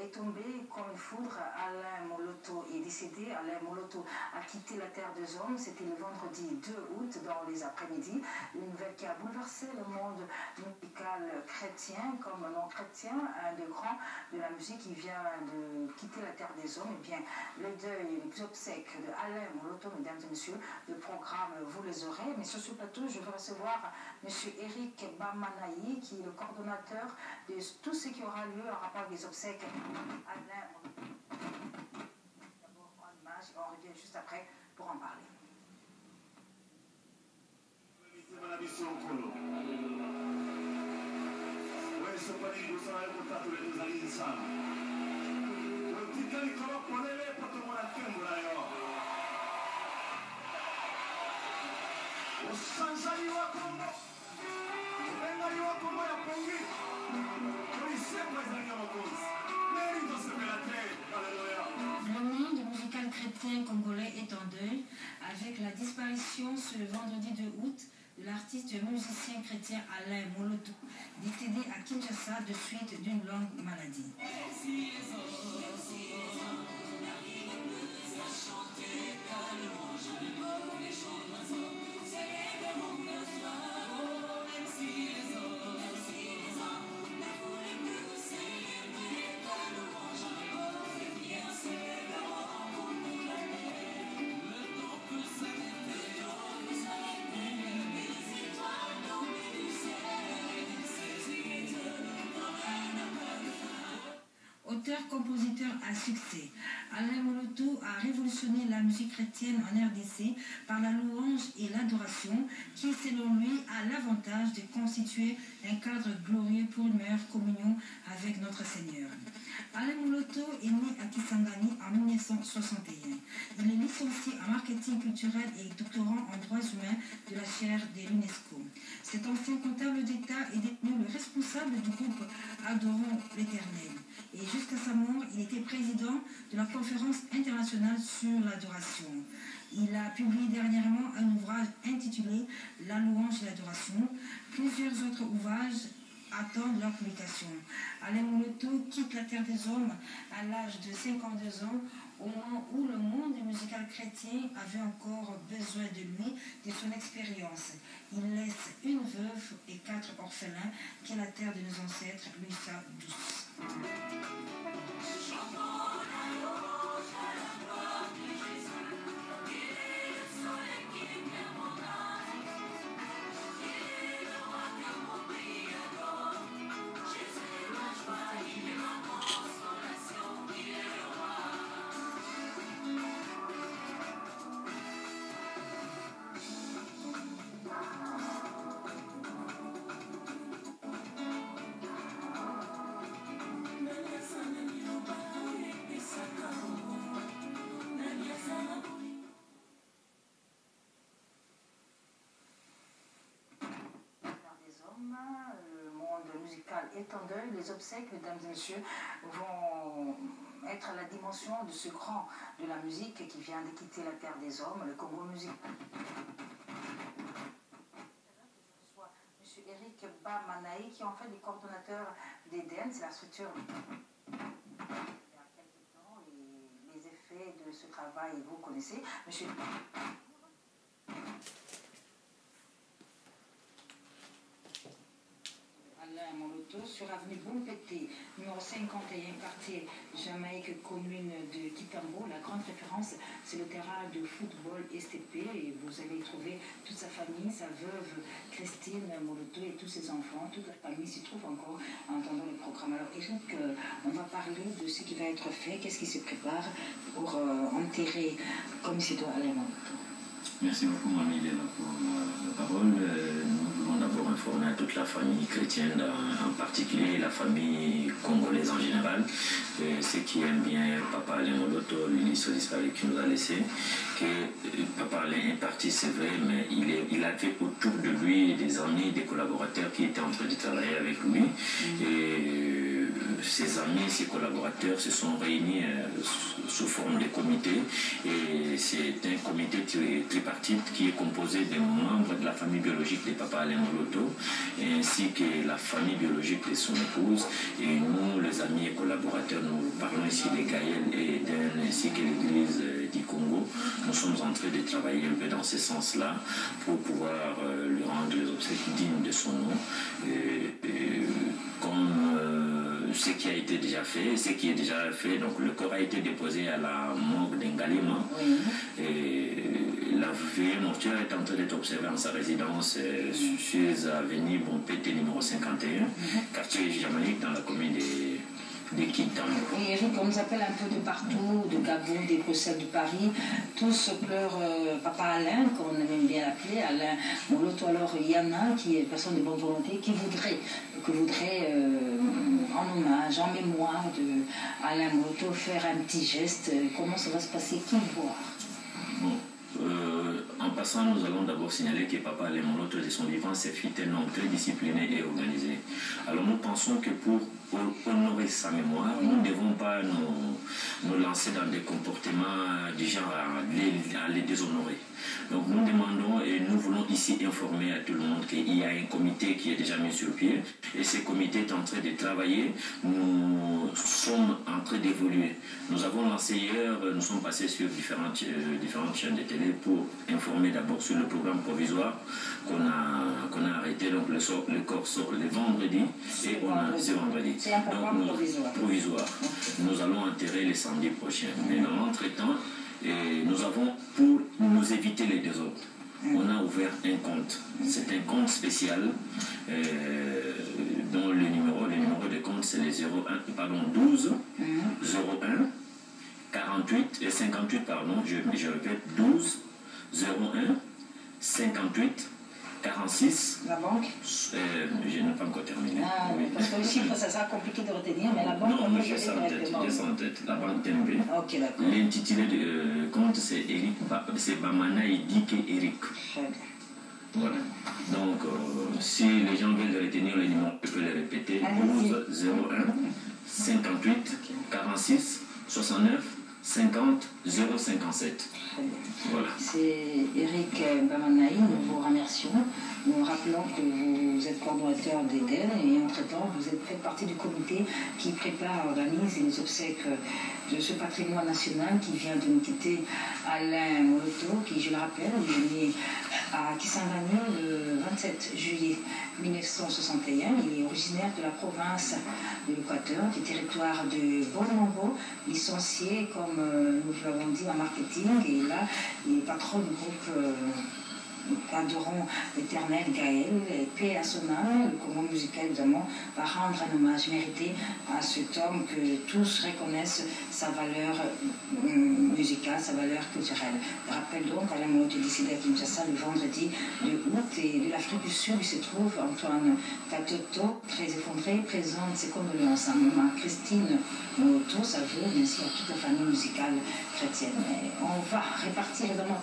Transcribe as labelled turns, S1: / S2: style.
S1: est tombé comme une foudre. Alain Moloto est décédé. Alain Moloto a quitté la terre des hommes. C'était le vendredi 2 août dans les après-midi. Une nouvelle qui a bouleversé le monde musical chrétien comme non chrétien. Un des grands de la musique qui vient de quitter la terre des hommes. Eh bien, le deuil, les obsèques de Alain Moloto, mesdames et messieurs, le programme, vous les aurez. Mais sur ce plateau, je vais recevoir M. Eric Bamanaï, qui est le coordonnateur de tout ce qui aura lieu en rapport avec les obsèques. Alain Moloto. D'abord en image, et on revient juste après pour en parler. Le monde musical chrétien congolais est en deuil avec la disparition ce vendredi 2 août de l'artiste et musicien chrétien Alain Moloto, décédé à Kinshasa de suite d'une longue maladie. Auteur-compositeur à succès, Alain Moloto a révolutionné la musique chrétienne en RDC par la louange et l'adoration qui, selon lui, a l'avantage de constituer un cadre glorieux pour une meilleure communion avec notre Seigneur. Alain Moloto est né à Kisangani en 1961. Il est licencié en marketing culturel et doctorant en droits humains de la chaire de l'UNESCO. Cet ancien comptable d'État est devenu le responsable du groupe Adorons l'Éternel. Et jusqu'à sa mort, il était président de la conférence internationale sur l'adoration. Il a publié dernièrement un ouvrage intitulé La louange et l'adoration. Plusieurs autres ouvrages attendent leur publication. Alain Moloto quitte la terre des hommes à l'âge de 52 ans, au moment où le monde musical chrétien avait encore besoin de lui, de son expérience. Il laisse une veuve et 4 orphelins, qui est la terre de nos ancêtres, lui sa douce. Le monde musical est en deuil. Les obsèques, mesdames et messieurs, vont être la dimension de ce grand de la musique qui vient de quitter la terre des hommes, le Congo musical. Je reçois M. Eric Bamanaï, qui est en fait le coordonnateur d'Eden, c'est la structure. Il y a quelques temps, les effets de ce travail, vous connaissez. Monsieur... Alain Moloto sur avenue Bompété, numéro 51, quartier Jamaïque, commune de Kitambo. La grande référence, c'est le terrain de football STP et vous allez y trouver toute sa famille, sa veuve Christine Moloto et tous ses enfants. Toute la famille s'y trouve encore en entendant le programme. Alors Eric, on va parler de ce qui va être fait, qu'est-ce qui se prépare pour enterrer comme il se doit Alain Moloto.
S2: Merci beaucoup, Mamie Léla, pour la parole. Nous voulons d'abord informer à toute la famille chrétienne, en particulier la famille congolaise en général, ceux qui aiment bien Papa Alain Moloto, l'illustre disparu qui nous a laissé, que Papa Alain est parti, c'est vrai, mais il avait autour de lui des amis, des collaborateurs qui étaient en train de travailler avec lui. Et ses amis, ses collaborateurs se sont réunis sous forme de comité, et c'est un comité tripartite qui est composé des membres de la famille biologique de Papa Alain Moloto, ainsi que la famille biologique de son épouse, et nous, les amis et collaborateurs, nous parlons ici de Gaël et d'Eden, ainsi que l'église du Congo. Nous sommes en train de travailler un peu dans ce sens-là pour pouvoir lui rendre les obsèques dignes de son nom, comme ce qui a été déjà fait, ce qui est déjà fait. Donc le corps a été déposé à la morgue d'Ngalema. Et la veillée mortuaire est en train d'être observée en sa résidence sur l'avenue Bompété numéro 51, quartier Jamaïque, dans la commune de Kintam.
S3: Oui, Eric, on nous appelle un peu de partout, de Gabon, de Bruxelles, de Paris. Tous pleurent Papa Alain, comme on aime bien l'appeler, Alain Moloto. Alors il y en a qui est une personne de bonne volonté qui voudrait en hommage, en mémoire de Alain Moloto, faire un petit geste. Comment ça va se passer? Qui voit?
S2: Bon. En passant, nous allons d'abord signaler que Papa Alain Moloto de son vivant s'est fait un homme très discipliné et organisé. Alors nous pensons que pour honorer sa mémoire, nous ne devons pas nous lancer dans des comportements du genre à les déshonorer. Donc nous demandons et nous voulons ici informer à tout le monde qu'il y a un comité qui est déjà mis sur pied, et ce comité est en train de travailler. Nous sommes en train d'évoluer. Nous avons lancé hier, nous sommes passés sur différentes chaînes de télé pour informer d'abord sur le programme provisoire qu'on a arrêté. Donc le corps sort le vendredi, et c'est vendredi.
S3: C'est un programme
S2: provisoire. Nous allons enterrer les samedis prochains. Mais dans l'entretemps, nous avons, pour nous éviter les désordres, on a ouvert un compte. C'est un compte spécial dont le numéro de compte c'est les 12 01 48 et 58, je répète, 12 01 58 46.
S3: La banque?
S2: Je n'ai pas encore terminé.
S3: Ah, oui. Parce que le chiffre, ça sera compliqué de retenir, mais la banque...
S2: Non, mais j'ai ça en tête. La banque Tembe.
S3: Ok, d'accord.
S2: L'intitulé de compte, c'est Bamana et Dike Eric.
S3: Très bien.
S2: Voilà. Donc, si les gens veulent retenir le numéro, je peux les répéter. 12 01 58 46 69 50 057. Voilà.
S3: C'est Eric Bamanaï, nous vous remercions. Nous rappelons que vous êtes coordonnateur d'Eden, et entre-temps, vous faites partie du comité qui prépare, organise les obsèques de ce patrimoine national qui vient de nous quitter, Alain Moloto, qui, je le rappelle, est né à Kisangani le 27 juillet 1961. Il est originaire de la province de l'Équateur, du territoire de Bonambo, licencié, comme nous l'avons dit, en marketing, et là, il est patron du groupe Adorons l'éternel Gaël, et paix à son âme. Le Congo musical, évidemment, va rendre un hommage mérité à cet homme que tous reconnaissent sa valeur musicale, sa valeur culturelle. Je rappelle donc, Alain Moloto est décédé à Kinshasa le vendredi de août, et de l'Afrique du Sud, il se trouve Antoine Katoto, très effondré, présente ses condoléances à maman Christine Moloto, sa veuve, ainsi à toute la famille musicale chrétienne. Et on va répartir évidemment